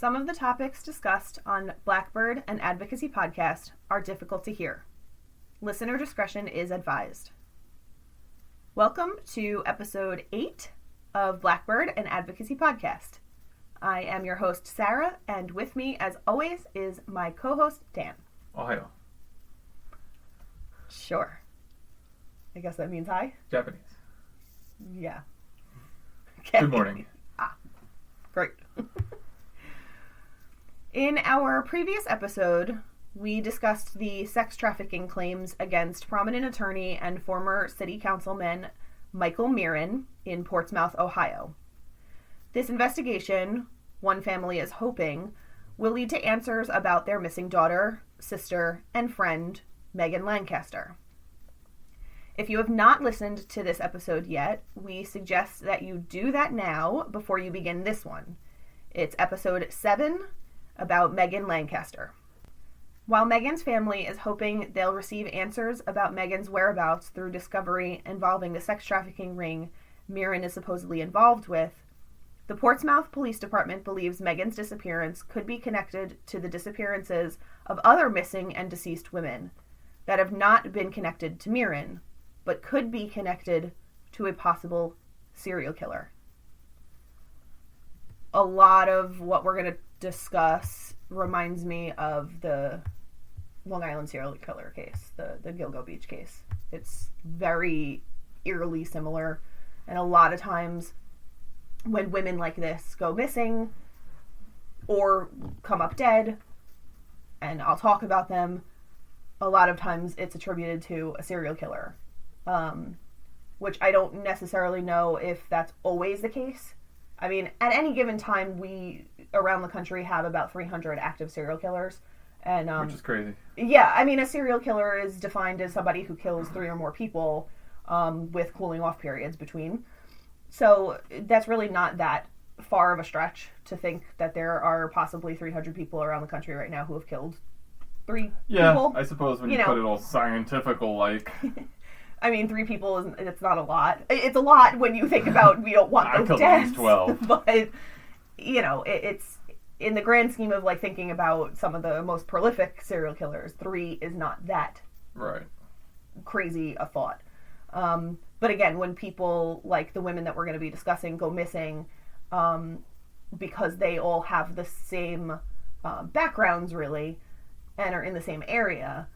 Some of the topics discussed on Blackbird and Advocacy Podcast are difficult to hear. Listener discretion is advised. Welcome to episode 8 of Blackbird and Advocacy Podcast. I am your host, Sarah, and with me, as always, is my co-host, Dan. Ohio. Sure. I guess that means hi? Japanese. Yeah. Okay. Good morning. Great. In our previous episode, we discussed the sex trafficking claims against prominent attorney and former city councilman Michael Mirren in Portsmouth, Ohio. This investigation, one family is hoping, will lead to answers about their missing daughter, sister, and friend, Megan Lancaster. If you have not listened to this episode yet, we suggest that you do that now before you begin this one. It's episode 7 about Megan Lancaster. While Megan's family is hoping they'll receive answers about Megan's whereabouts through discovery involving the sex trafficking ring Mirren is supposedly involved with, the Portsmouth Police Department believes Megan's disappearance could be connected to the disappearances of other missing and deceased women that have not been connected to Mirren, but could be connected to a possible serial killer. A lot of what we're going to discuss reminds me of the Long Island serial killer case, the Gilgo Beach case. It's very eerily similar, and a lot of times when women like this go missing or come up dead, and I'll talk about them, a lot of times it's attributed to a serial killer. Which I don't necessarily know if that's always the case. I mean, at any given time, we, around the country, have about 300 active serial killers. And which is crazy. Yeah, I mean, a serial killer is defined as somebody who kills 3 or more people with cooling off periods between. So that's really not that far of a stretch to think that there are possibly 300 people around the country right now who have killed 3 people. Yeah, I suppose when you put it all scientifical-like... I mean, 3 people, it's not a lot. It's a lot when you think about we don't want those deaths. I killed at least 12. But, you know, it's, in the grand scheme of, like, thinking about some of the most prolific serial killers, 3 is not that crazy a thought. But again, when people, like the women that we're going to be discussing, go missing, because they all have the same backgrounds, really, and are in the same area,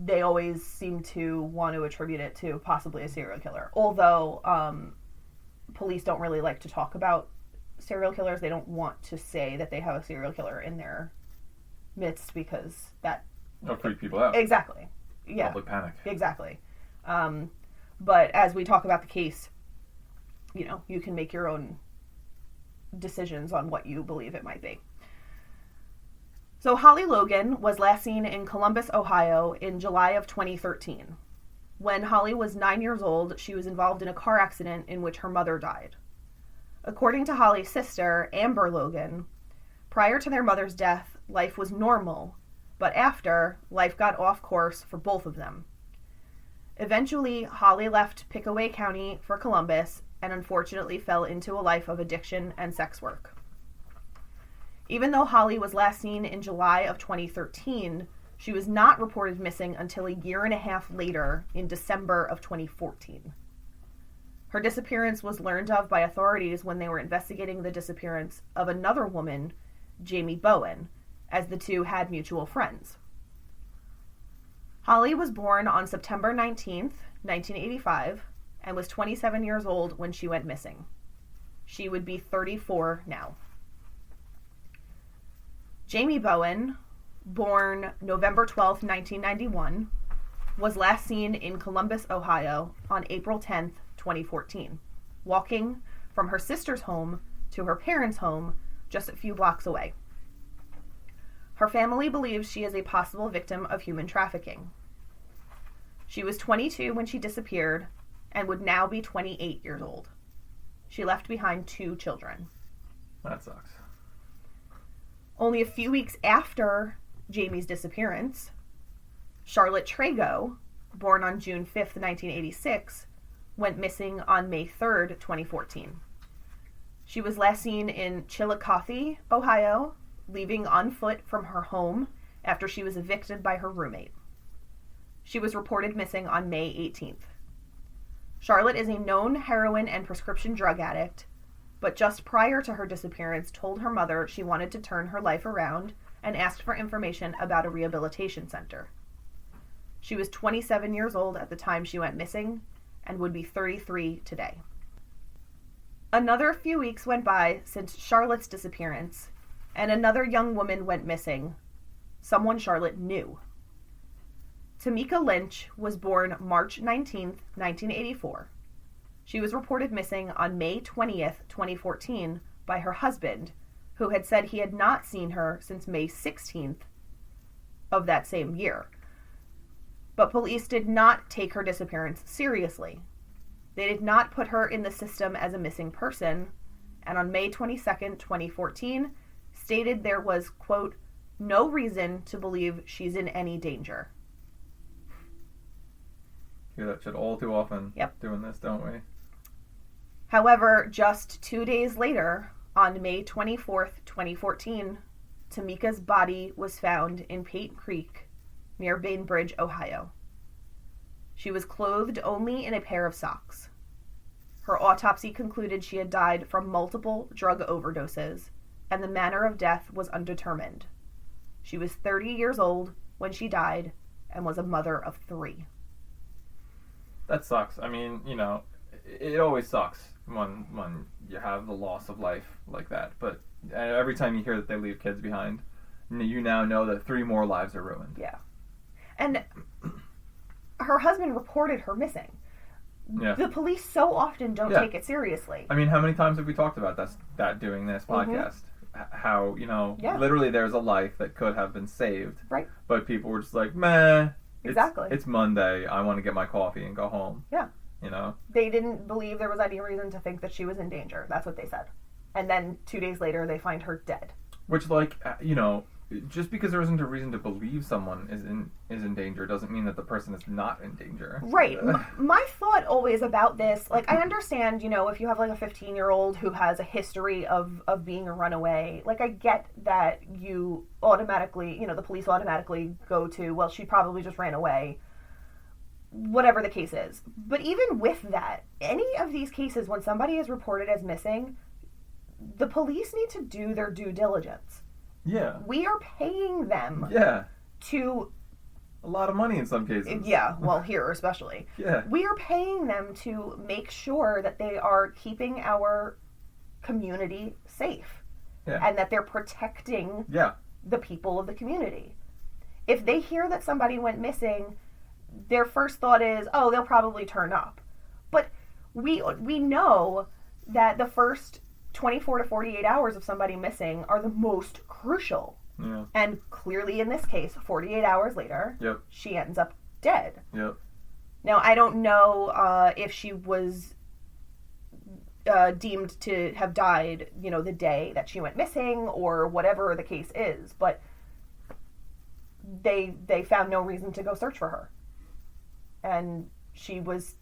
they always seem to want to attribute it to possibly a serial killer. Although police don't really like to talk about serial killers. They don't want to say that they have a serial killer in their midst because that... They'll freak people out. Exactly. Yeah. Public panic. Exactly. But as we talk about the case, you know, you can make your own decisions on what you believe it might be. So Holly Logan was last seen in Columbus, Ohio in July of 2013. When Holly was 9 years old, she was involved in a car accident in which her mother died. According to Holly's sister, Amber Logan, prior to their mother's death, life was normal, but after, life got off course for both of them. Eventually, Holly left Pickaway County for Columbus and unfortunately fell into a life of addiction and sex work. Even though Holly was last seen in July of 2013, she was not reported missing until a year and a half later in December of 2014. Her disappearance was learned of by authorities when they were investigating the disappearance of another woman, Jamie Bowen, as the two had mutual friends. Holly was born on September 19th, 1985, and was 27 years old when she went missing. She would be 34 now. Jamie Bowen, born November 12, 1991, was last seen in Columbus, Ohio on April 10, 2014, walking from her sister's home to her parents' home just a few blocks away. Her family believes she is a possible victim of human trafficking. She was 22 when she disappeared and would now be 28 years old. She left behind 2 children. That sucks. Only a few weeks after Jamie's disappearance, Charlotte Trago, born on June 5th, 1986, went missing on May 3rd, 2014. She was last seen in Chillicothe, Ohio, leaving on foot from her home after she was evicted by her roommate. She was reported missing on May 18th. Charlotte is a known heroin and prescription drug addict, but just prior to her disappearance told her mother she wanted to turn her life around and asked for information about a rehabilitation center. She was 27 years old at the time she went missing and would be 33 today. Another few weeks went by since Charlotte's disappearance, and another young woman went missing, someone Charlotte knew. Tamika Lynch was born March 19, 1984. She was reported missing on May 20th, 2014 by her husband, who had said he had not seen her since May 16th of that same year. But police did not take her disappearance seriously. They did not put her in the system as a missing person, and on May 22nd, 2014, stated there was, quote, no reason to believe she's in any danger. Hear that shit all too often. Yep. Doing this, don't we? However, just 2 days later, on May 24th, 2014, Tamika's body was found in Pate Creek near Bainbridge, Ohio. She was clothed only in a pair of socks. Her autopsy concluded she had died from multiple drug overdoses, and the manner of death was undetermined. She was 30 years old when she died and was a mother of 3. That sucks. I mean, you know, it always sucks when you have the loss of life like that. But every time you hear that they leave kids behind, you now know that 3 more lives are ruined. Yeah. And her husband reported her missing. Yeah. The police so often don't take it seriously. I mean, how many times have we talked about that doing this podcast? How, you know, literally there's a life that could have been saved. Right. But people were just like, meh. Exactly. It's Monday. I want to get my coffee and go home. Yeah. You know? They didn't believe there was any reason to think that she was in danger. That's what they said. And then 2 days later, they find her dead. Which, like, you know, just because there isn't a reason to believe someone is in danger doesn't mean that the person is not in danger. Right. My thought always about this, like, I understand, you know, if you have, like, a 15-year-old who has a history of being a runaway, like, I get that you automatically, you know, the police automatically go to, well, she probably just ran away, whatever the case is. But even with that, any of these cases, when somebody is reported as missing, the police need to do their due diligence. Yeah. We are paying them to... A lot of money in some cases. Yeah, well, here especially. We are paying them to make sure that they are keeping our community safe. And that they're protecting the people of the community. If they hear that somebody went missing, their first thought is, oh, they'll probably turn up. But we know that the first 24 to 48 hours of somebody missing are the most crucial. Yeah. And clearly in this case, 48 hours later, she ends up dead. Yep. Now, I don't know if she was deemed to have died, you know, the day that she went missing or whatever the case is, but they found no reason to go search for her. And she was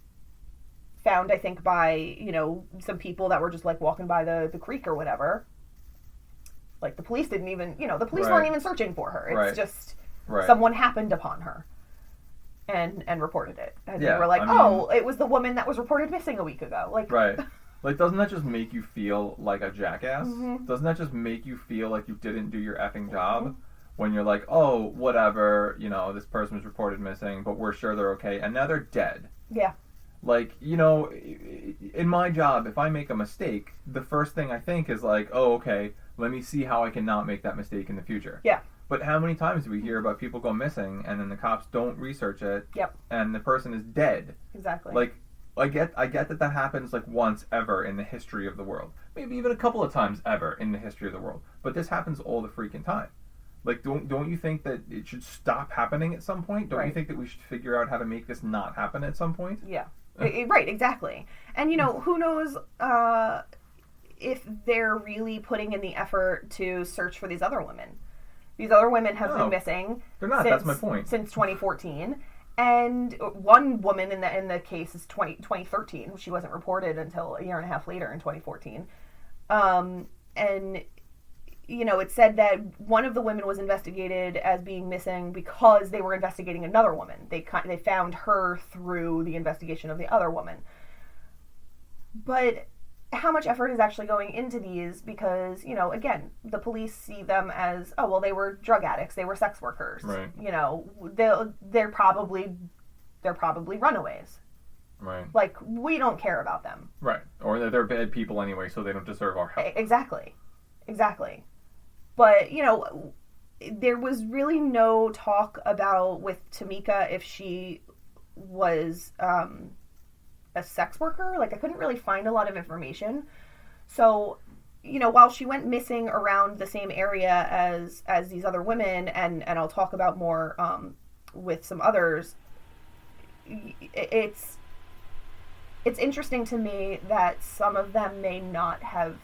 found, I think, by, you know, some people that were just, like, walking by the creek or whatever. Like, the police didn't even, you know, the police weren't even searching for her. It's just someone happened upon her and reported it. And they were like, it was the woman that was reported missing a week ago. Like, like, doesn't that just make you feel like a jackass? Mm-hmm. Doesn't that just make you feel like you didn't do your effing job? When you're like, oh, whatever, you know, this person was reported missing, but we're sure they're okay, and now they're dead. Yeah. Like, you know, in my job, if I make a mistake, the first thing I think is like, oh, okay, let me see how I can not make that mistake in the future. Yeah. But how many times do we hear about people go missing, and then the cops don't research it, and the person is dead? Exactly. Like, I get that happens, like, once ever in the history of the world. Maybe even a couple of times ever in the history of the world. But this happens all the freaking time. Like, don't you think that it should stop happening at some point? Don't you think that we should figure out how to make this not happen at some point? Yeah. Right, exactly. And, you know, who knows if they're really putting in the effort to search for these other women. These other women have been missing. They're not, that's my point. Since 2014. And one woman in the case is 2013. She wasn't reported until a year and a half later in 2014. And it said that one of the women was investigated as being missing because they were investigating another woman. They found her through the investigation of the other woman. But how much effort is actually going into these? Because, again, the police see them as, oh, well, they were drug addicts, they were sex workers. Right. They're probably runaways. Right. Like, we don't care about them. Right. Or they're bad people anyway, so they don't deserve our help. Exactly. But, there was really no talk about with Tamika if she was a sex worker. Like, I couldn't really find a lot of information. So, while she went missing around the same area as these other women, and I'll talk about more with some others, it's interesting to me that some of them may not have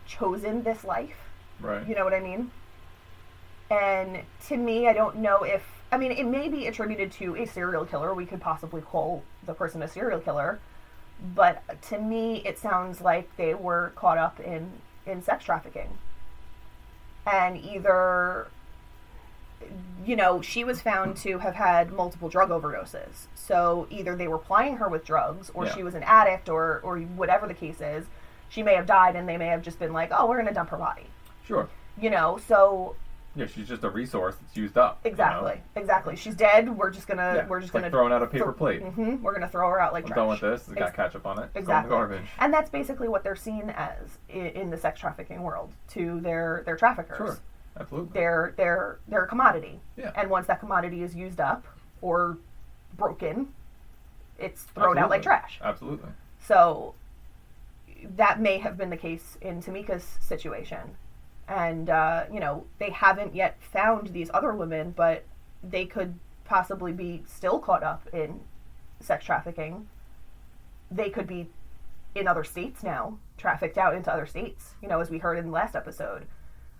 chosen this life. Right. You know what I mean? And to me, I don't know if... I mean, it may be attributed to a serial killer. We could possibly call the person a serial killer. But to me, it sounds like they were caught up in sex trafficking. And either... she was found to have had multiple drug overdoses. So either they were plying her with drugs, or she was an addict, or whatever the case is. She may have died, and they may have just been like, oh, we're going to dump her body. Sure. So... Yeah, she's just a resource that's used up. Exactly. She's dead. We're just gonna throwing out a paper plate. Mm-hmm, we're gonna throw her out like trash. I'm done with this. It's got ketchup on it. Exactly. Garbage. And that's basically what they're seen as in the sex trafficking world to their traffickers. Sure. Absolutely. They're a commodity. Yeah. And once that commodity is used up or broken, it's thrown out like trash. Absolutely. So that may have been the case in Tamika's situation. And, they haven't yet found these other women, but they could possibly be still caught up in sex trafficking. They could be in other states now, trafficked out into other states. As we heard in the last episode,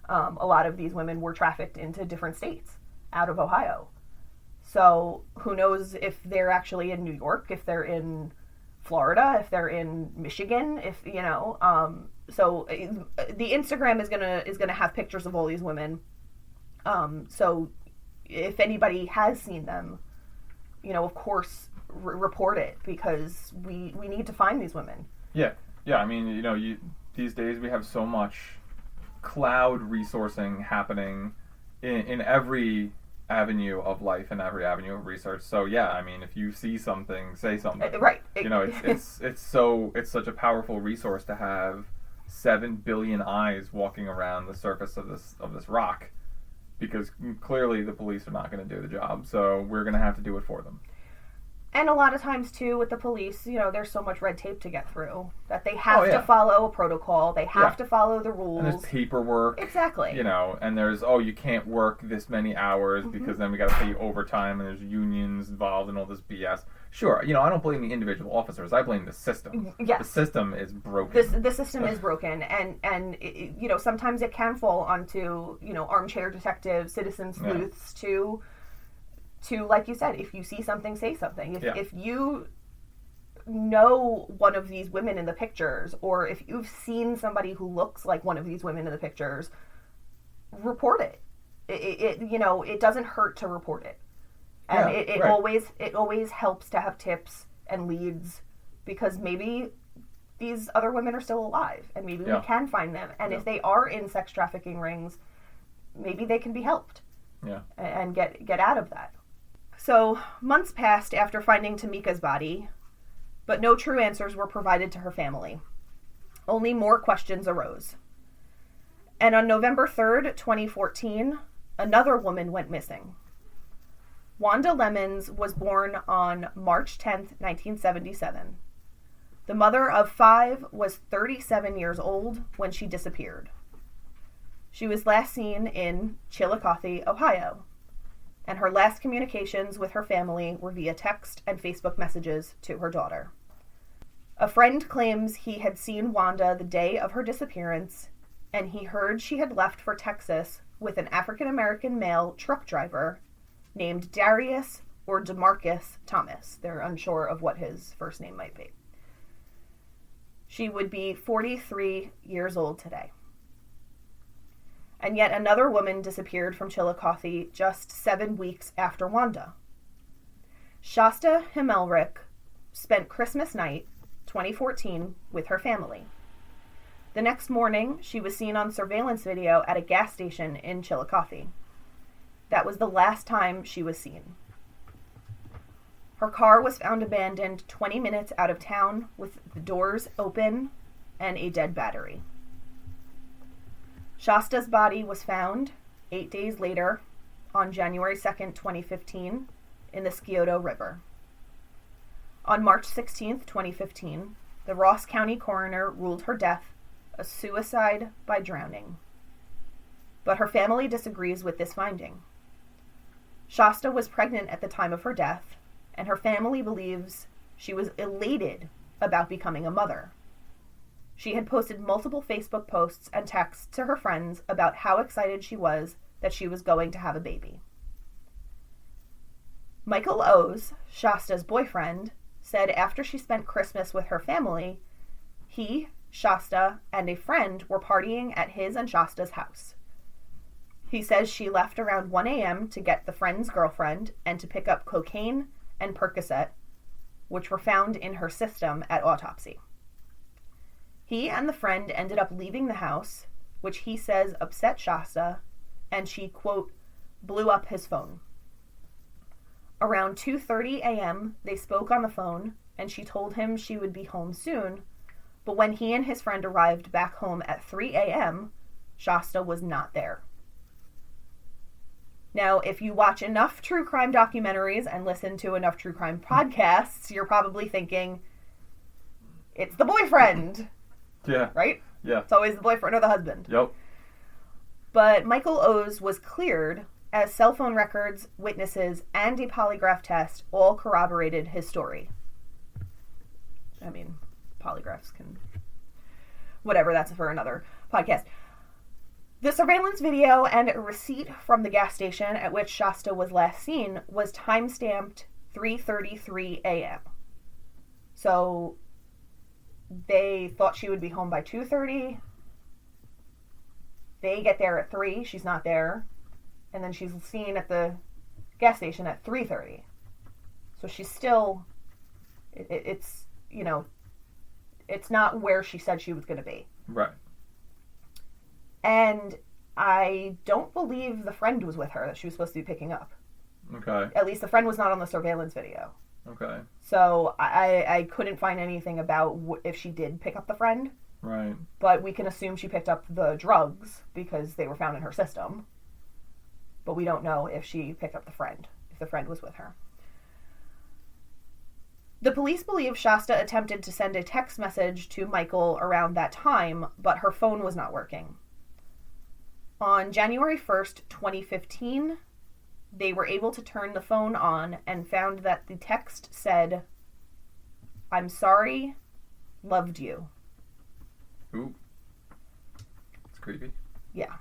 a lot of these women were trafficked into different states out of Ohio. So who knows if they're actually in New York, if they're in Florida, if they're in Michigan, so the Instagram is gonna have pictures of all these women. So if anybody has seen them, of course, report it, because we need to find these women. Yeah. I mean, these days we have so much cloud resourcing happening in every avenue of life and every avenue of research. So yeah, I mean, if you see something, say something. Right. It's such a powerful resource to have 7 billion eyes walking around the surface of this rock, because clearly the police are not going to do the job, so we're going to have to do it for them. And a lot of times, too, with the police, there's so much red tape to get through that they have to follow a protocol. They have to follow the rules. And there's paperwork. Exactly. And there's, you can't work this many hours because then we got to pay you overtime, and there's unions involved and all this BS. Sure, I don't blame the individual officers. I blame the system. Yes. The system is broken. The system is broken. And sometimes it can fall onto, armchair detectives, citizen sleuths to, like you said, if you see something, say something. If you know one of these women in the pictures, or if you've seen somebody who looks like one of these women in the pictures, report it. It doesn't hurt to report it. And it always helps to have tips and leads, because maybe these other women are still alive, and maybe we can find them. And if they are in sex trafficking rings, maybe they can be helped. Yeah. And get out of that. So months passed after finding Tamika's body, but no true answers were provided to her family. Only more questions arose. And on November 3rd, 2014, another woman went missing. Wanda Lemons was born on March 10th, 1977. The mother of 5 was 37 years old when she disappeared. She was last seen in Chillicothe, Ohio, and her last communications with her family were via text and Facebook messages to her daughter. A friend claims he had seen Wanda the day of her disappearance, and he heard she had left for Texas with an African-American male truck driver named Darius or DeMarcus Thomas. They're unsure of what his first name might be. She would be 43 years old today. And yet another woman disappeared from Chillicothe just 7 weeks after Wanda. Shasta Hamelrik spent Christmas night, 2014, with her family. The next morning, she was seen on surveillance video at a gas station in Chillicothe. That was the last time she was seen. Her car was found abandoned 20 minutes out of town with the doors open and a dead battery. Shasta's body was found 8 days later on January 2nd, 2015, in the Scioto River. On March 16th, 2015, the Ross County coroner ruled her death a suicide by drowning. But her family disagrees with this finding. Shasta was pregnant at the time of her death, and her family believes she was elated about becoming a mother. She had posted multiple Facebook posts and texts to her friends about how excited she was that she was going to have a baby. Michael O's, Shasta's boyfriend, said after she spent Christmas with her family, he, Shasta, and a friend were partying at his and Shasta's house. He says she left around 1 a.m. to get the friend's girlfriend and to pick up cocaine and Percocet, which were found in her system at autopsy. He and the friend ended up leaving the house, which he says upset Shasta, and she, quote, blew up his phone. Around 2:30 a.m., they spoke on the phone, and she told him she would be home soon, but when he and his friend arrived back home at 3 a.m., Shasta was not there. Now, if you watch enough true crime documentaries and listen to enough true crime podcasts, you're probably thinking, it's the boyfriend. Yeah. Right? Yeah. It's always the boyfriend or the husband. Yep. But Michael O's was cleared as cell phone records, witnesses, and a polygraph test all corroborated his story. I mean, polygraphs can... Whatever, that's for another podcast. The surveillance video and a receipt from the gas station at which Shasta was last seen was time-stamped 3:33 a.m. So they thought she would be home by 2:30. They get there at 3. She's not there. And then she's seen at the gas station at 3:30. So she's still... It's, you know... It's not where she said she was going to be. Right. And I don't believe the friend was with her that she was supposed to be picking up. Okay. At least the friend was not on the surveillance video. Okay. So I couldn't find anything about if she did pick up the friend. Right. But we can assume she picked up the drugs because they were found in her system. But we don't know if she picked up the friend, if the friend was with her. The police believe Shasta attempted to send a text message to Michael around that time, but her phone was not working. On January 1st, 2015, they were able to turn the phone on and found that the text said, "I'm sorry, loved you." Ooh. It's creepy. Yeah.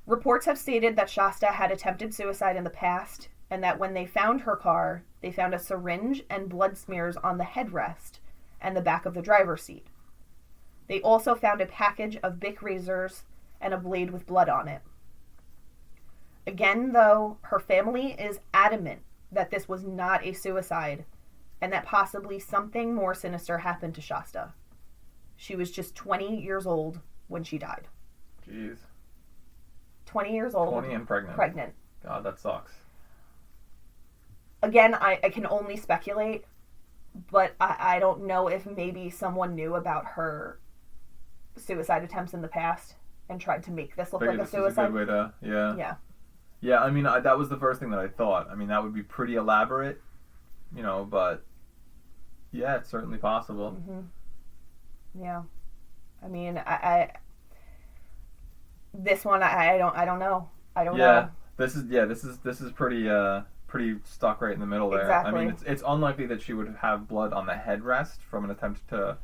Reports have stated that Shasta had attempted suicide in the past, and that when they found her car, they found a syringe and blood smears on the headrest and the back of the driver's seat. They also found a package of Bic razors and a blade with blood on it. Again, though, her family is adamant that this was not a suicide and that possibly something more sinister happened to Shasta. She was just 20 years old when she died. Jeez. 20 years old. 20 and pregnant. Pregnant. God, that sucks. Again, I can only speculate, but I don't know if maybe someone knew about her suicide attempts in the past and tried to make this look like a suicide. Is a good way to, yeah. Yeah. Yeah, I mean, that was the first thing that I thought. I mean, that would be pretty elaborate, you know, but yeah, it's certainly possible. Mm-hmm. Yeah. I mean, this one, I don't know. I don't know. This is pretty stuck right in the middle there. Exactly. I mean, it's unlikely that she would have blood on the headrest from an attempt to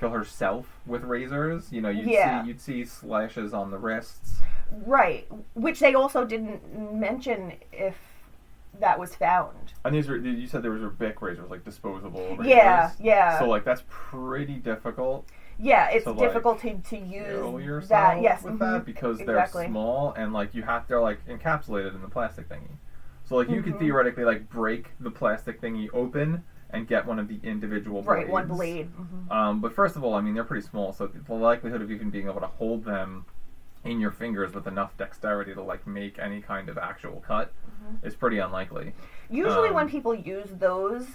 kill herself with razors. You know, you'd see slashes on the wrists. Right, which they also didn't mention if that was found. And you said there were Bic razors, like disposable razors. Yeah. So like that's pretty difficult. Yeah, it's to, difficult like, to use kill yourself that. Yes, with that because exactly. they're small and like they're like encapsulated in the plastic thingy. So like you could Mhm. theoretically like break the plastic thingy open and get one of the individual blades. Right, one blade. Mm-hmm. But first of all, I mean they're pretty small, so the likelihood of even being able to hold them in your fingers with enough dexterity to like make any kind of actual cut is pretty unlikely. Usually when people use those,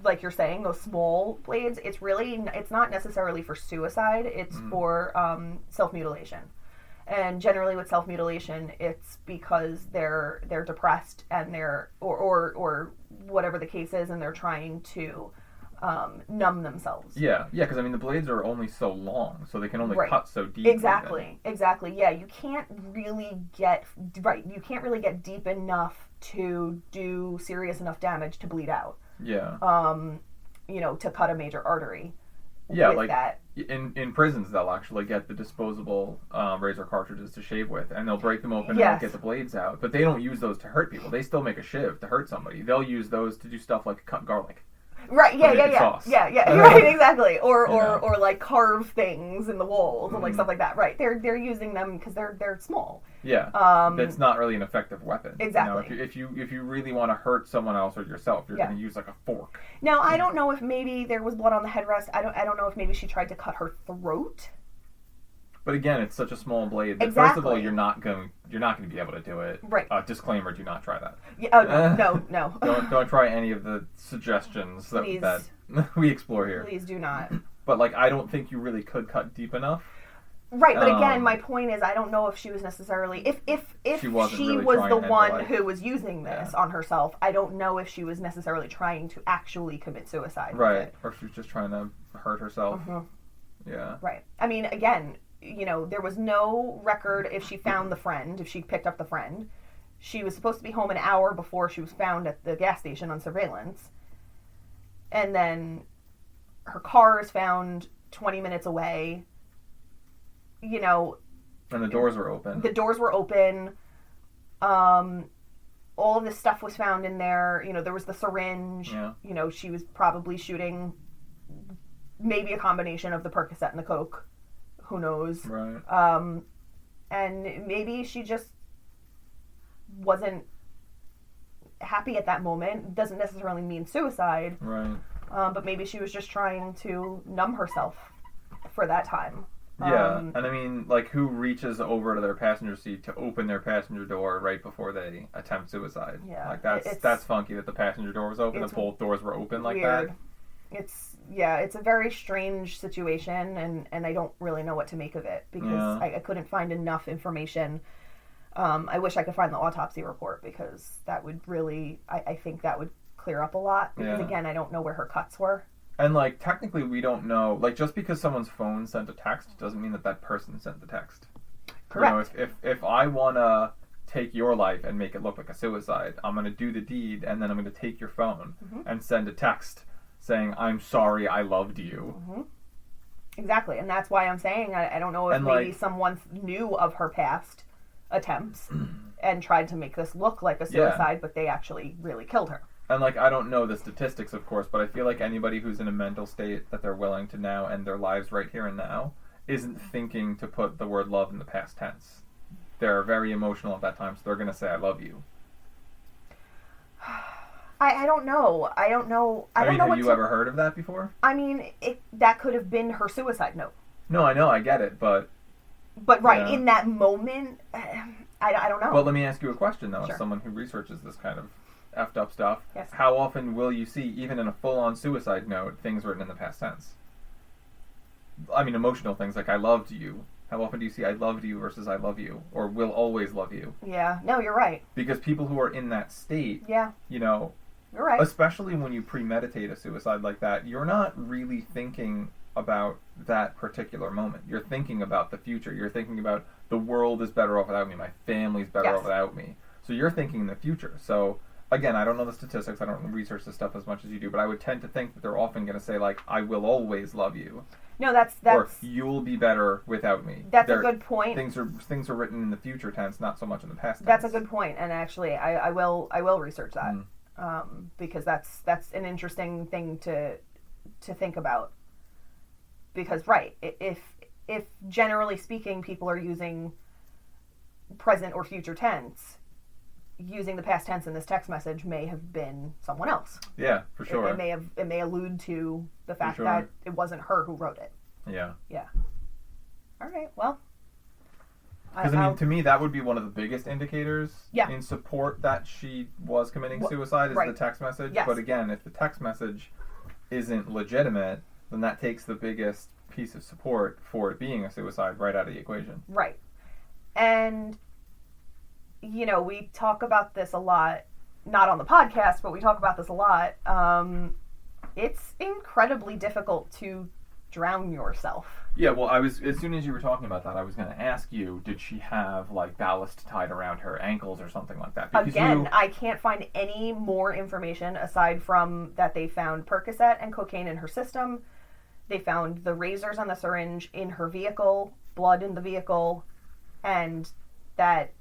like you're saying, those small blades, it's not necessarily for suicide, it's for self-mutilation. And generally with self-mutilation, it's because they're depressed and they're or whatever the case is, and they're trying to numb themselves. Yeah, because I mean the blades are only so long, so they can only Right. cut so deep. Exactly. Yeah, you can't really get deep enough to do serious enough damage to bleed out. Yeah. To cut a major artery. Yeah, with like that. in prisons they'll actually get the disposable razor cartridges to shave with, and they'll break them open Yes. and get the blades out. But they don't use those to hurt people. They still make a shiv to hurt somebody. They'll use those to do stuff like cut garlic. Right, yeah. Right, exactly. Or like carve things in the walls and like stuff like that. Right. They're using them because they're small. Yeah. That's not really an effective weapon. Exactly. You know, if you really want to hurt someone else or yourself, you're going to use like a fork. Now, I don't know if maybe there was blood on the headrest. I don't know if maybe she tried to cut her throat. But again, it's such a small blade that Exactly. first of all you're not going to be able to do it. Right. Disclaimer: do not try that. Yeah, oh no. Don't try any of the suggestions that we explore here. Please do not. But like, I don't think you really could cut deep enough. Right, but again, my point is, I don't know if she was necessarily if she was really the one who was using this on herself. I don't know if she was necessarily trying to actually commit suicide. Right, or if she was just trying to hurt herself. Yeah. Right. I mean, again, there was no record if she found the friend, if she picked up the friend. She was supposed to be home an hour before she was found at the gas station on surveillance. And then her car is found 20 minutes away. And the doors were open. The doors were open. All of this stuff was found in there. There was the syringe. Yeah. She was probably shooting maybe a combination of the Percocet and the Coke. Who knows? Right. And maybe she just wasn't happy at that moment. Doesn't necessarily mean suicide. Right. But maybe she was just trying to numb herself for that time. Yeah, and I mean, like, who reaches over to their passenger seat to open their passenger door right before they attempt suicide? Yeah, like that's funky that the passenger door was open, that both doors were open like weird. that. It's a very strange situation, and I don't really know what to make of it because I couldn't find enough information. I wish I could find the autopsy report because that would really, I think that would clear up a lot because again, I don't know where her cuts were. And, like, technically we don't know, like, just because someone's phone sent a text doesn't mean that person sent the text. Correct. If I want to take your life and make it look like a suicide, I'm going to do the deed, and then I'm going to take your phone and send a text saying, I'm sorry, I loved you. Exactly, and that's why I'm saying I don't know if maybe someone knew of her past attempts and tried to make this look like a suicide, but they actually really killed her. And, like, I don't know the statistics, of course, but I feel like anybody who's in a mental state that they're willing to now end their lives right here and now isn't thinking to put the word love in the past tense. They're very emotional at that time, so they're going to say, I love you. I don't know. I don't know. Have you ever heard of that before? I mean, that could have been her suicide note. No, I know, I get it, but... But, in that moment, I don't know. Well, let me ask you a question, though, Sure. as someone who researches this kind of effed up stuff. Yes. How often will you see, even in a full-on suicide note, things written in the past tense? I mean, emotional things like, I loved you. How often do you see I loved you versus I love you? Or will always love you? Yeah. No, you're right. Because people who are in that state, you're right. Especially when you premeditate a suicide like that, you're not really thinking about that particular moment. You're thinking about the future. You're thinking about the world is better off without me. My family's better off without me. So you're thinking in the future. So, again, I don't know the statistics. I don't research this stuff as much as you do, but I would tend to think that they're often going to say, like, I will always love you. No, that's or you'll be better without me. That's a good point. Things are written in the future tense, not so much in the past tense. That's a good point, and actually, I will research that because that's an interesting thing to think about. Because, right, if generally speaking people are using present or future tense, using the past tense in this text message may have been someone else. Yeah, for sure. It may allude to the fact sure. that it wasn't her who wrote it. Yeah. Yeah. All right, well. Because, I mean, to me, that would be one of the biggest indicators Yeah. in support that she was committing suicide is right. the text message. Yes. But again, if the text message isn't legitimate, then that takes the biggest piece of support for it being a suicide right out of the equation. Right. And, you know, we talk about this a lot, not on the podcast, but we talk about this a lot. It's incredibly difficult to drown yourself. Yeah, well, as soon as you were talking about that, I was going to ask you, did she have, like, ballast tied around her ankles or something like that? Because again, I can't find any more information aside from that they found Percocet and cocaine in her system. They found the razors on the syringe in her vehicle, blood in the vehicle, and that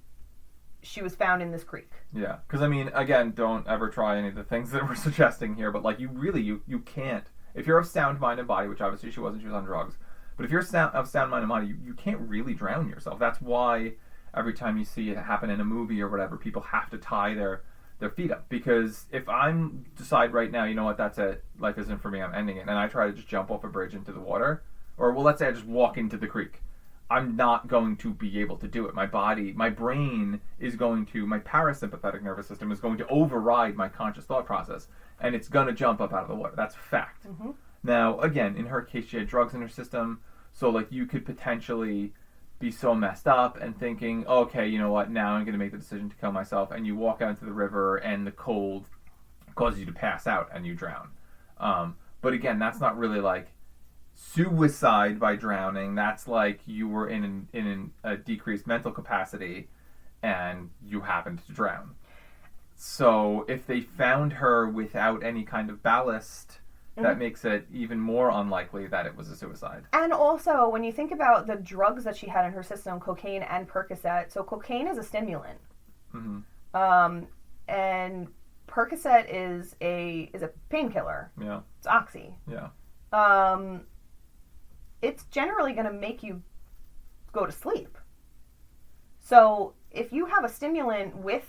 she was found in this creek. Yeah, because, I mean, again, don't ever try any of the things that we're suggesting here, but, like, you can't. If you're of sound mind and body, which obviously she wasn't, she was on drugs, but if you're of sound mind and body, you can't really drown yourself. That's why every time you see it happen in a movie or whatever, people have to tie their feet up. Because if I'm decide right now, you know what, that's it, life isn't for me, I'm ending it, and I try to just jump off a bridge into the water, or, well, let's say I just walk into the creek, I'm not going to be able to do it. My body, my brain is going to, my parasympathetic nervous system is going to override my conscious thought process, and it's going to jump up out of the water. That's fact. Mm-hmm. Now, again, in her case, she had drugs in her system, so, like, you could potentially be so messed up and thinking, okay, you know what, now I'm going to make the decision to kill myself, and you walk out into the river, and the cold causes you to pass out, and you drown. But again, that's not really, like, suicide by drowning. That's like you were in a decreased mental capacity, and you happened to drown. So if they found her without any kind of ballast, that makes it even more unlikely that it was a suicide. And also, when you think about the drugs that she had in her system, cocaine and Percocet, so cocaine is a stimulant. Mm-hmm. And Percocet is a painkiller. Yeah. It's oxy. Yeah. It's generally going to make you go to sleep. So if you have a stimulant with,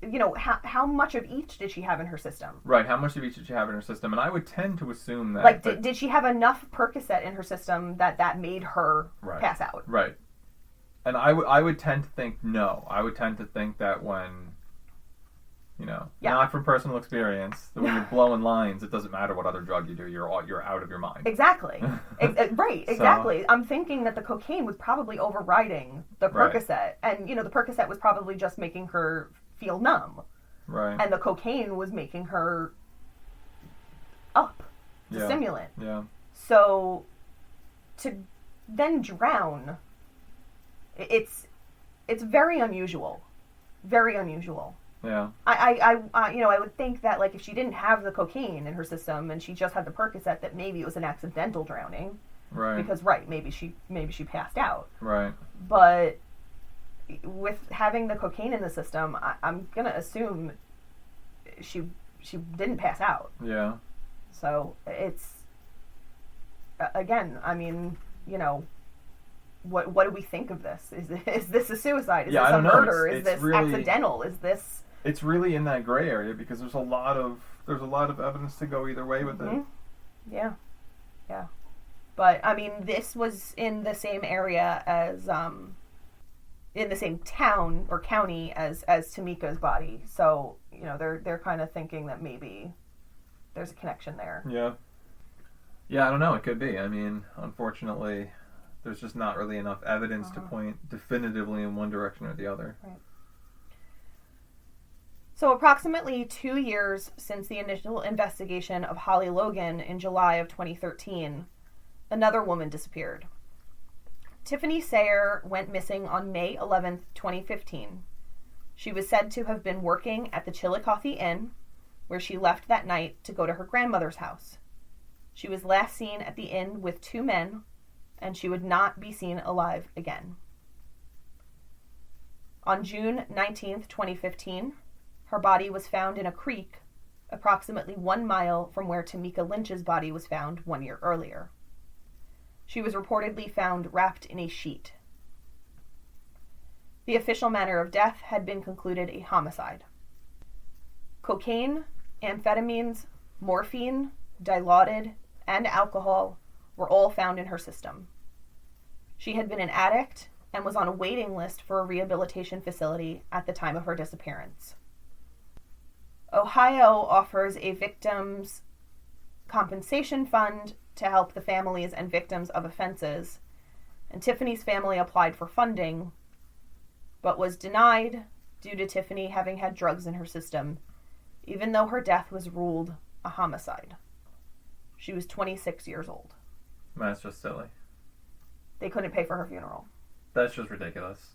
you know, how much of each did she have in her system? Right, how much of each did she have in her system? And I would tend to assume that... Like, did she have enough Percocet in her system that made her pass out? Right. And I would tend to think no. I would tend to think that when, you know, not from personal experience, that when you're blowing lines, it doesn't matter what other drug you do, you're out of your mind. Exactly. Right, exactly. So, I'm thinking that the cocaine was probably overriding the Percocet. Right. And, you know, the Percocet was probably just making her feel numb. Right. And the cocaine was making her up. The stimulant. Yeah. So, to then drown, it's very unusual. Very unusual. Yeah. I you know, I would think that, like, if she didn't have the cocaine in her system and she just had the Percocet, that maybe it was an accidental drowning. Right. Because maybe she passed out. Right. But with having the cocaine in the system, I'm gonna assume she didn't pass out. Yeah. So it's, again, I mean, you know, what do we think of this? Is this a suicide? Is this a murder? Is this really accidental? Is this? It's really in that gray area because there's a lot of evidence to go either way with it. Yeah. Yeah. But I mean, this was in the same area as in the same town or county as Tamika's body. So, you know, they're kind of thinking that maybe there's a connection there. Yeah. Yeah, I don't know. It could be. I mean, unfortunately, there's just not really enough evidence to point definitively in one direction or the other. Right. So approximately 2 years since the initial investigation of Holly Logan in July of 2013, another woman disappeared. Tiffany Sayer went missing on May 11th, 2015. She was said to have been working at the Chillicothe Inn, where she left that night to go to her grandmother's house. She was last seen at the inn with 2 men, and she would not be seen alive again. On June 19th, 2015, her body was found in a creek approximately 1 mile from where Tamika Lynch's body was found 1 year earlier. She was reportedly found wrapped in a sheet. The official manner of death had been concluded a homicide. Cocaine, amphetamines, morphine, Dilaudid, and alcohol were all found in her system. She had been an addict and was on a waiting list for a rehabilitation facility at the time of her disappearance. Ohio offers a victims' compensation fund to help the families and victims of offenses, and Tiffany's family applied for funding, but was denied due to Tiffany having had drugs in her system, even though her death was ruled a homicide. She was 26 years old. That's just silly. They couldn't pay for her funeral. That's just ridiculous.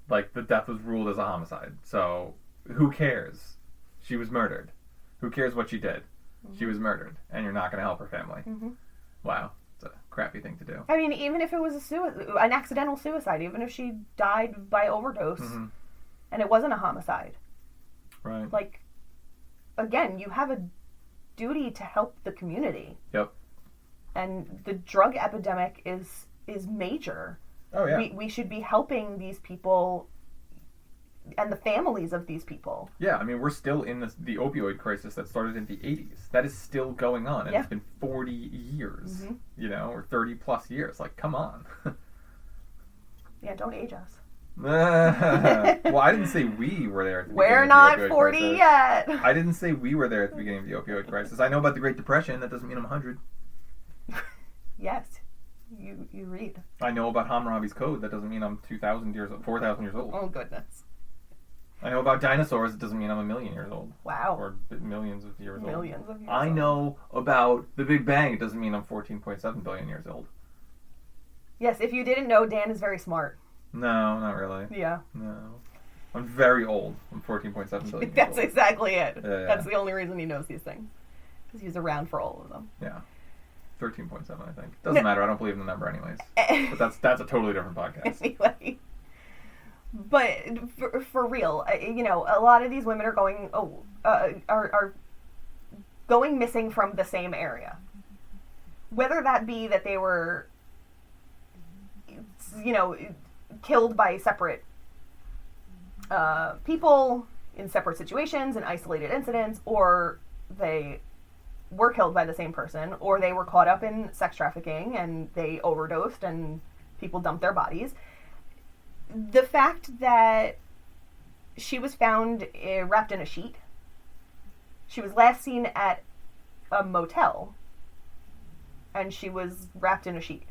Like, the death was ruled as a homicide, so who cares? She was murdered. Who cares what she did? Mm-hmm. She was murdered, and you're not going to help her family. Mm-hmm. Wow. It's a crappy thing to do. I mean, even if it was an accidental suicide, even if she died by overdose, mm-hmm. and it wasn't a homicide. Right. Like, again, you have a duty to help the community. Yep. And the drug epidemic is major. Oh, yeah. We should be helping these people and the families of these people. Yeah, I mean, we're still in the opioid crisis that started in the 80s. That is still going on, and It's been 40 years, mm-hmm. Or 30 plus years. Like, come on. Yeah, don't age us. Well, I didn't say we were there at the beginning We're of the not opioid 40 crisis. yet. I didn't say we were there at the beginning of the opioid crisis. I know about the Great Depression. That doesn't mean I'm 100. Yes. You read. I know about Hammurabi's Code. That doesn't mean I'm 4,000 years old. Oh, goodness. I know about dinosaurs. It doesn't mean I'm a million years old. Wow. Or millions of years old. Millions of years I old. know about the Big Bang. It doesn't mean I'm 14.7 billion years old. Yes, if you didn't know, Dan is very smart. No, not really. Yeah. No. I'm very old. I'm 14.7 billion That's years old. exactly it. Yeah. That's the only reason he knows these things. Because he's around for all of them. Yeah. 13.7, I think. Doesn't matter. I don't believe in the number anyways. But that's a totally different podcast. Anyway. But for real, a lot of these women are going are going missing from the same area. Whether that be that they were, killed by separate people in separate situations and isolated incidents, or they were killed by the same person, or they were caught up in sex trafficking and they overdosed and people dumped their bodies. The fact that she was found wrapped in a sheet, she was last seen at a motel, and she was wrapped in a sheet.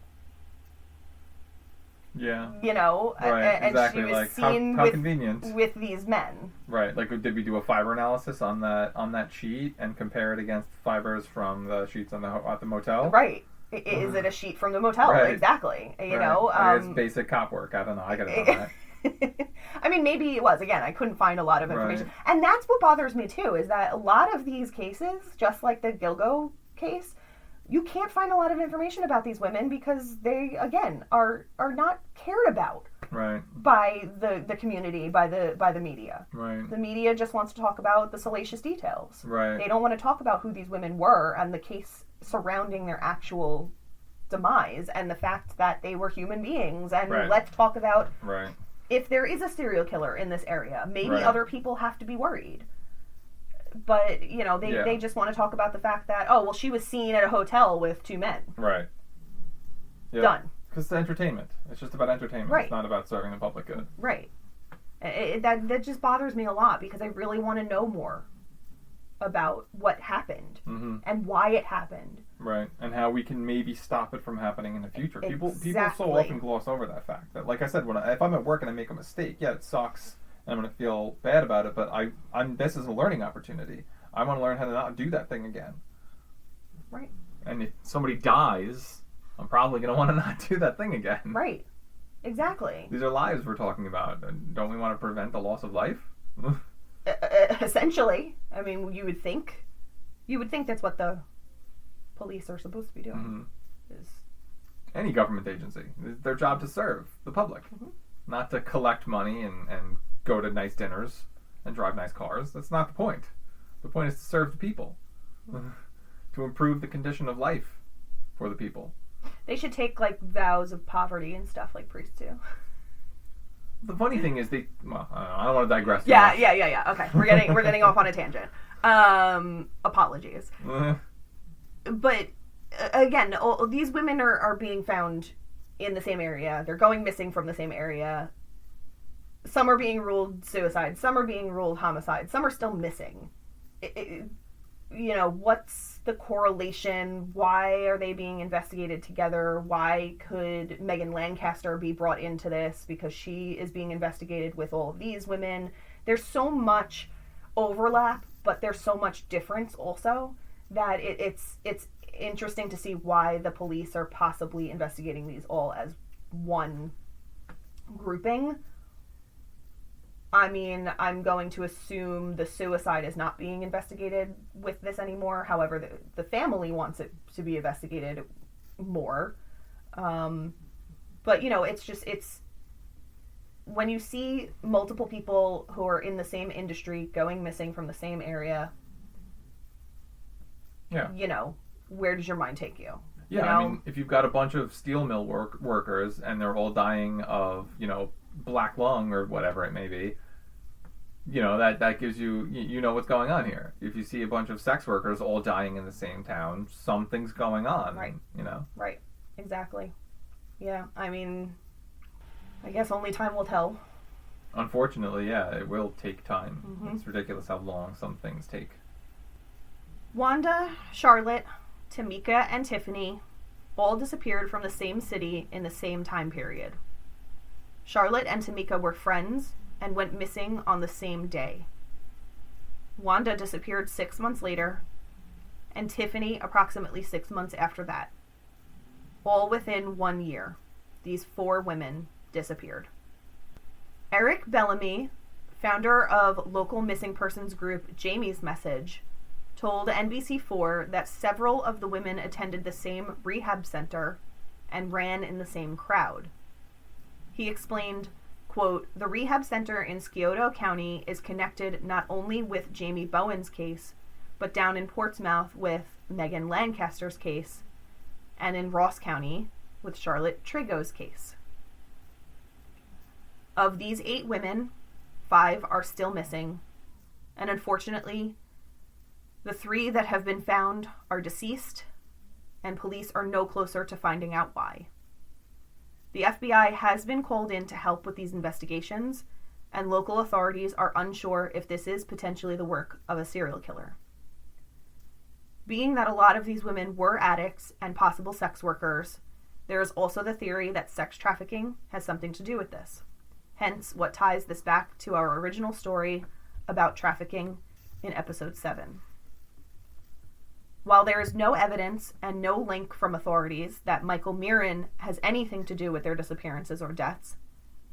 Yeah. Right, and exactly. she was like, seen how convenient. with these men. Right. Like, did we do a fiber analysis on that sheet and compare it against fibers from the sheets at the motel? Right. Is it a sheet from the motel? Right. Exactly. It's basic cop work. I don't know. I gotta know that. I mean, maybe it was. Again, I couldn't find a lot of information. Right. And that's what bothers me, too, is that a lot of these cases, just like the Gilgo case, you can't find a lot of information about these women because they, again, are not cared about. Right. By the community, by the media. Right. The media just wants to talk about the salacious details. Right. They don't want to talk about who these women were and the case surrounding their actual demise and the fact that they were human beings. And let's talk about if there is a serial killer in this area, maybe other people have to be worried. But, they just want to talk about the fact that, she was seen at a hotel with two men. Right. Yep. Done. Because it's entertainment. It's just about entertainment. Right. It's not about serving the public good. Right. That just bothers me a lot because I really want to know more about what happened and why it happened. Right. And how we can maybe stop it from happening in the future. People so often gloss over that fact. That, like I said, if I'm at work and I make a mistake, it sucks. And I'm going to feel bad about it, but this is a learning opportunity. I want to learn how to not do that thing again. Right. And if somebody dies, I'm probably going to want to not do that thing again. Right. Exactly. These are lives we're talking about. And don't we want to prevent the loss of life? Essentially. I mean, you would think that's what the police are supposed to be doing. Mm-hmm. Is any government agency. It's their job to serve the public. Mm-hmm. Not to collect money and go to nice dinners and drive nice cars. That's not the point. The point is to serve the people. To improve the condition of life for the people. They should take, like, vows of poverty and stuff like priests do. The funny thing is I don't want to digress too Yeah, much. yeah. Okay, we're getting off on a tangent. Apologies. But, again, these women are being found in the same area. They're going missing from the same area. Some are being ruled suicide. Some are being ruled homicide. Some are still missing. What's the correlation? Why are they being investigated together? Why could Megan Lancaster be brought into this? Because she is being investigated with all of these women. There's so much overlap, but there's so much difference also that it's interesting to see why the police are possibly investigating these all as one grouping. I mean, I'm going to assume the suicide is not being investigated with this anymore. However, the family wants it to be investigated more. But, it's when you see multiple people who are in the same industry going missing from the same area, where does your mind take you? Yeah, I mean, if you've got a bunch of steel mill workers and they're all dying of, black lung or whatever it may be, that gives you what's going on here. If you see a bunch of sex workers all dying in the same town, something's going on. Right. Right. Exactly. Yeah, I mean, I guess only time will tell. Unfortunately, yeah, it will take time. Mm-hmm. It's ridiculous how long some things take. Wanda, Charlotte, Tamika, and Tiffany all disappeared from the same city in the same time period. Charlotte and Tamika were friends and went missing on the same day. Wanda disappeared 6 months later, and Tiffany approximately 6 months after that. All within 1 year, these 4 women disappeared. Eric Bellamy, founder of local missing persons group Jamie's Message, told NBC4 that several of the women attended the same rehab center and ran in the same crowd. He explained, quote, "The rehab center in Scioto County is connected not only with Jamie Bowen's case, but down in Portsmouth with Megan Lancaster's case, and in Ross County with Charlotte Trigo's case. Of these 8 women, 5 are still missing, and unfortunately, the 3 that have been found are deceased, and police are no closer to finding out why. The FBI has been called in to help with these investigations, and local authorities are unsure if this is potentially the work of a serial killer. Being that a lot of these women were addicts and possible sex workers, there is also the theory that sex trafficking has something to do with this. Hence, what ties this back to our original story about trafficking in episode 7. While there is no evidence and no link from authorities that Michael Mirren has anything to do with their disappearances or deaths,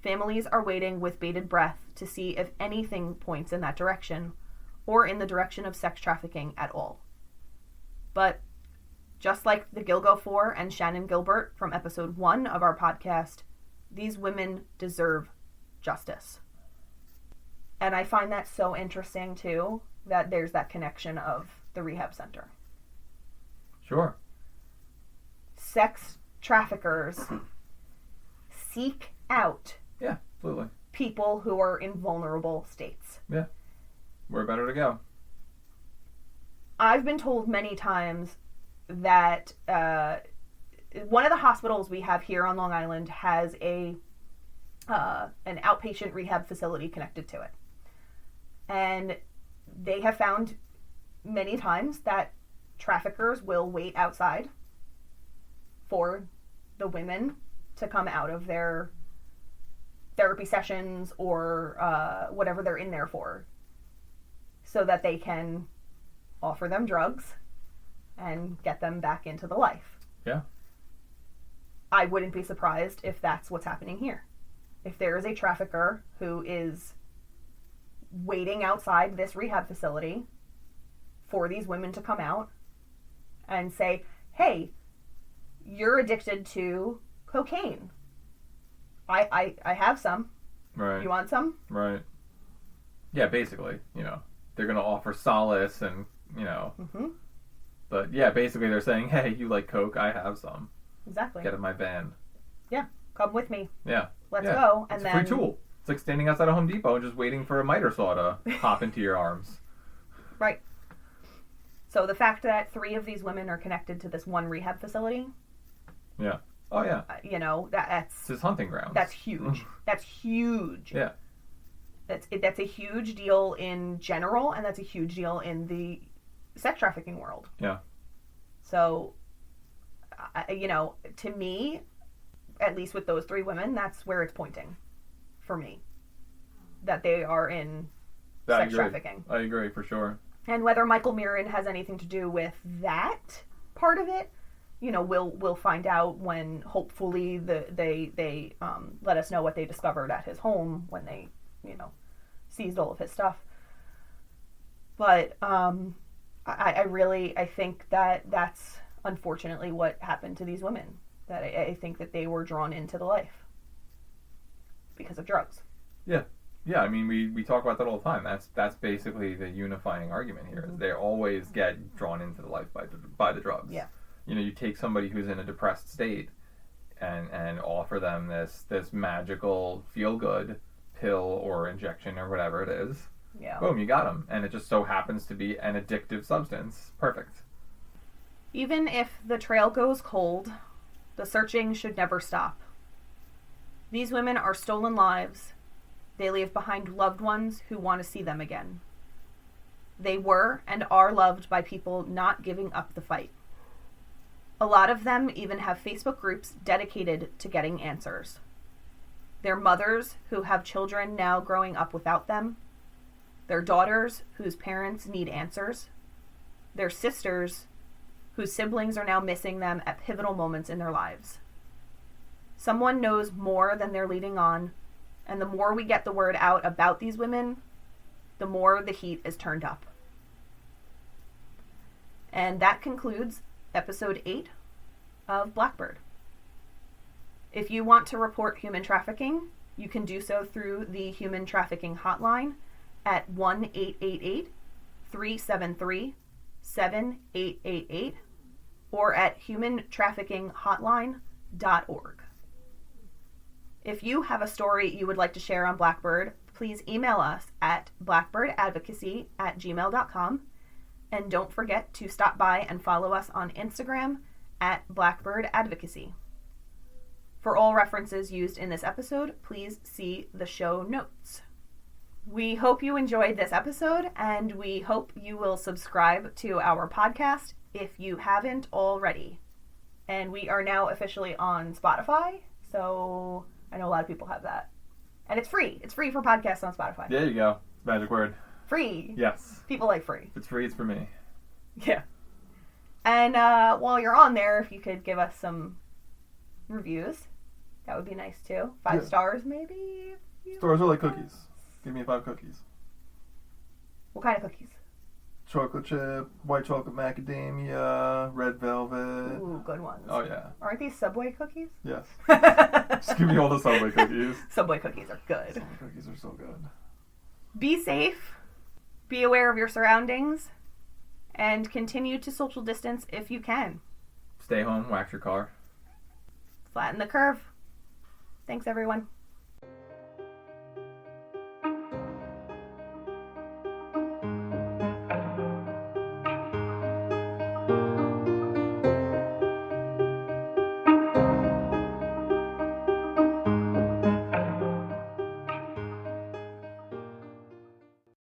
families are waiting with bated breath to see if anything points in that direction or in the direction of sex trafficking at all. But just like the Gilgo 4 and Shannon Gilbert from episode 1 of our podcast, these women deserve justice. And I find that so interesting too, that there's that connection of the rehab center. Sure. Sex traffickers seek out Absolutely. people who are in vulnerable states. Yeah. Where better to go? I've been told many times that one of the hospitals we have here on Long Island has an outpatient rehab facility connected to it. And they have found many times that traffickers will wait outside for the women to come out of their therapy sessions or whatever they're in there for, so that they can offer them drugs and get them back into the life. Yeah. I wouldn't be surprised if that's what's happening here. If there is a trafficker who is waiting outside this rehab facility for these women to come out and say, hey, you're addicted to cocaine. I have some. Right. You want some? Right. Yeah, basically, they're going to offer solace and, Mm-hmm. But yeah, basically they're saying, hey, you like coke, I have some. Exactly. Get in my van. Yeah. Come with me. Yeah. Let's go. And it's then a free tool. It's like standing outside a Home Depot and just waiting for a miter saw to hop into your arms. Right. So the fact that 3 of these women are connected to this one rehab facility. Yeah. Oh, yeah. You know, that's... It's his hunting grounds. That's huge. That's huge. Yeah. That's a huge deal in general, and that's a huge deal in the sex trafficking world. Yeah. So, you know, to me, at least with those 3 women, that's where it's pointing for me. That they are in sex trafficking. I agree, for sure. And whether Michael Mirren has anything to do with that part of it, you know, we'll find out when hopefully they let us know what they discovered at his home when they, you know, seized all of his stuff. But I think that that's unfortunately what happened to these women. That I think that they were drawn into the life because of drugs. Yeah. Yeah, I mean, we talk about that all the time. That's basically the unifying argument here. Is they always get drawn into the life by the drugs. Yeah. You know, you take somebody who's in a depressed state and offer them this magical feel-good pill or injection or whatever it is. Yeah. Boom, you got them. And it just so happens to be an addictive substance. Perfect. Even if the trail goes cold, the searching should never stop. These women are stolen lives. They leave behind loved ones who want to see them again. They were and are loved by people not giving up the fight. A lot of them even have Facebook groups dedicated to getting answers. Their mothers who have children now growing up without them. Their daughters whose parents need answers. Their sisters whose siblings are now missing them at pivotal moments in their lives. Someone knows more than they're leading on, and the more we get the word out about these women, the more the heat is turned up. And that concludes episode 8 of Blackbird. If you want to report human trafficking, you can do so through the Human Trafficking Hotline at 1-888-373-7888 or at humantraffickinghotline.org. If you have a story you would like to share on Blackbird, please email us at blackbirdadvocacy@gmail.com. And don't forget to stop by and follow us on Instagram at Blackbird Advocacy. For all references used in this episode, please see the show notes. We hope you enjoyed this episode, and we hope you will subscribe to our podcast if you haven't already. And we are now officially on Spotify, so I know a lot of people have that. And it's free. It's free for podcasts on Spotify. There you go. Magic word. Free. Yes. People like free. If it's free, it's for me. Yeah. And while you're on there, if you could give us some reviews, that would be nice too. 5 stars, maybe? Stars are like cookies. Give me 5 cookies. What kind of cookies? Chocolate chip, white chocolate macadamia, red velvet. Ooh, good ones. Oh, yeah. Aren't these Subway cookies? Yes. Just give me all the Subway cookies. Subway cookies are good. Subway cookies are so good. Be safe. Be aware of your surroundings. And continue to social distance if you can. Stay home, wax your car. Flatten the curve. Thanks, everyone.